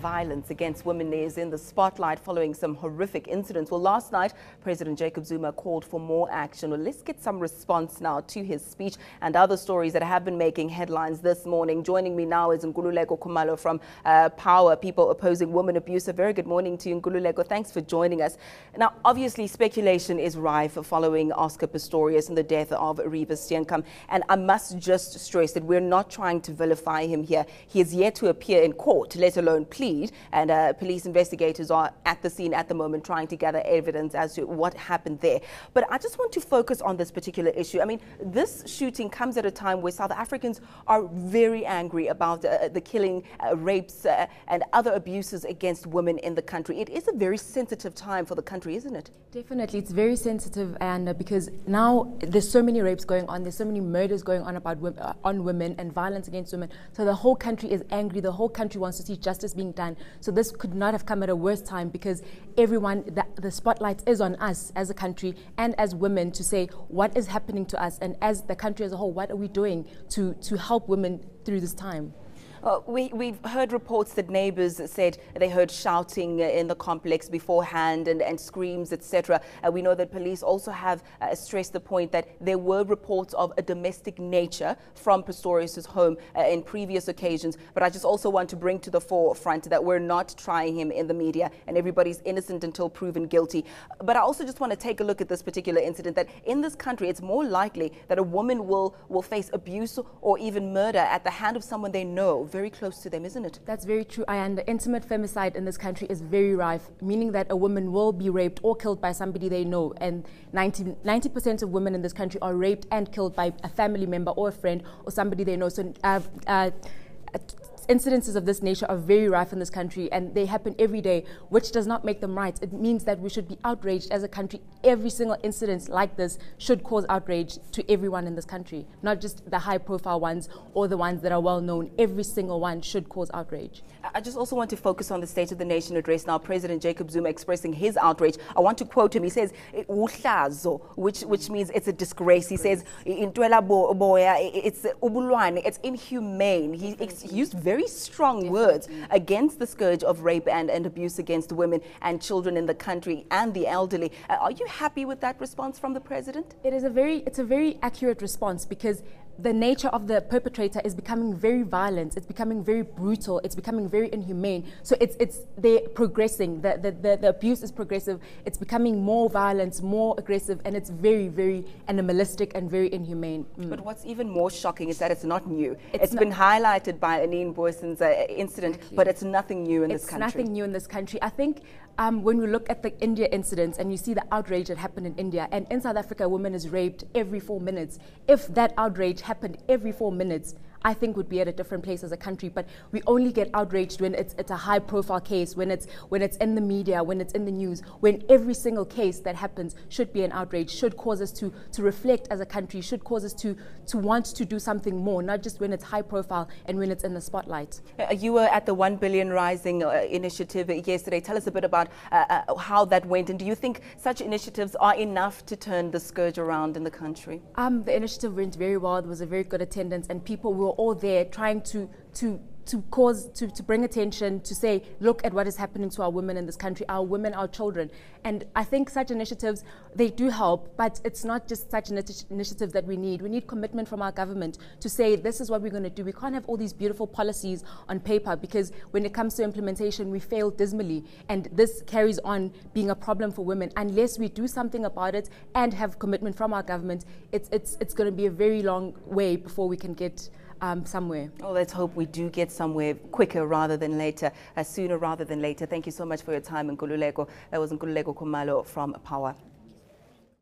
Violence against women is in the spotlight following some horrific incidents. Well, last night, President Jacob Zuma called for more action. Well, let's get some response now to his speech and other stories that have been making headlines this morning. Joining me now is Nkululeko Khumalo from POWA, People Opposing Women Abuse. A very good morning to you, Nkululeko. Thanks for joining us. Now, obviously, speculation is rife following Oscar Pistorius and the death of Reeva Steenkamp. And I must just stress that we're not trying to vilify him here. He is yet to appear in court, let alone plead. And police investigators are at the scene at the moment trying to gather evidence as to what happened there. But I just want to focus on this particular issue. I mean, this shooting comes at a time where South Africans are very angry about the killing, rapes and other abuses against women in the country. It is a very sensitive time for the country, isn't it? Definitely. It's very sensitive, and because now there's so many rapes going on, there's so many murders going on on women and violence against women. So the whole country is angry. The whole country wants to see justice being done. So this could not have come at a worse time, because everyone, the spotlight is on us as a country and as women to say what is happening to us, and as the country as a whole, what are we doing to help women through this time? We've heard reports that neighbours said they heard shouting in the complex beforehand and screams, etc. We know that police also have stressed the point that there were reports of a domestic nature from Pistorius' home in previous occasions. But I just also want to bring to the forefront that we're not trying him in the media and everybody's innocent until proven guilty. But I also just want to take a look at this particular incident, that in this country it's more likely that a woman will face abuse or even murder at the hand of someone they know, very close to them, isn't it? That's very true. And intimate femicide in this country is very rife, meaning that a woman will be raped or killed by somebody they know. And 90% of women in this country are raped and killed by a family member or a friend or somebody they know. So incidences of this nature are very rife in this country, and they happen every day, which does not make them right. It means that we should be outraged as a country. Every single incident like this should cause outrage to everyone in this country, not just the high-profile ones or the ones that are well-known. Every single one should cause outrage. I just also want to focus on the State of the Nation address now. President Jacob Zuma expressing his outrage. I want to quote him. He says, which means it's a disgrace. He says, it's ubulwane, it's inhumane. He used very strong words against the scourge of rape and abuse against women and children in the country and the elderly. Are you happy with that response from the president? It's a very accurate response, because the nature of the perpetrator is becoming very violent. It's becoming very brutal. It's becoming very inhumane. So they're progressing. The abuse is progressive. It's becoming more violent, more aggressive, and it's very, very animalistic and very inhumane. But what's even more shocking is that it's not new. It's been highlighted by Anine Boyson's incident, exactly. But it's nothing new in this country. It's nothing new in this country. I think when we look at the India incidents and you see the outrage that happened in India, and in South Africa a woman is raped every 4 minutes. If that outrage happened every 4 minutes, I think would be at a different place as a country. But we only get outraged when it's a high-profile case, when it's in the media, when it's in the news, when every single case that happens should be an outrage, should cause us to reflect as a country, should cause us to want to do something more, not just when it's high-profile and when it's in the spotlight. You were at the 1 Billion Rising initiative yesterday. Tell us a bit about how that went, and do you think such initiatives are enough to turn the scourge around in the country? The initiative went very well. There was a very good attendance, and people were all there trying to bring attention, to say, look at what is happening to our women in this country, our women, our children. And I think such initiatives, they do help, but it's not just such initiatives that we need. We need commitment from our government to say, this is what we're going to do. We can't have all these beautiful policies on paper, because when it comes to implementation, we fail dismally. And this carries on being a problem for women. Unless we do something about it and have commitment from our government, it's going to be a very long way before we can get somewhere. Oh, let's hope we do get somewhere quicker rather than later, sooner rather than later. Thank you so much for your time, Nkululeko. That was Nkululeko Khumalo from POWA.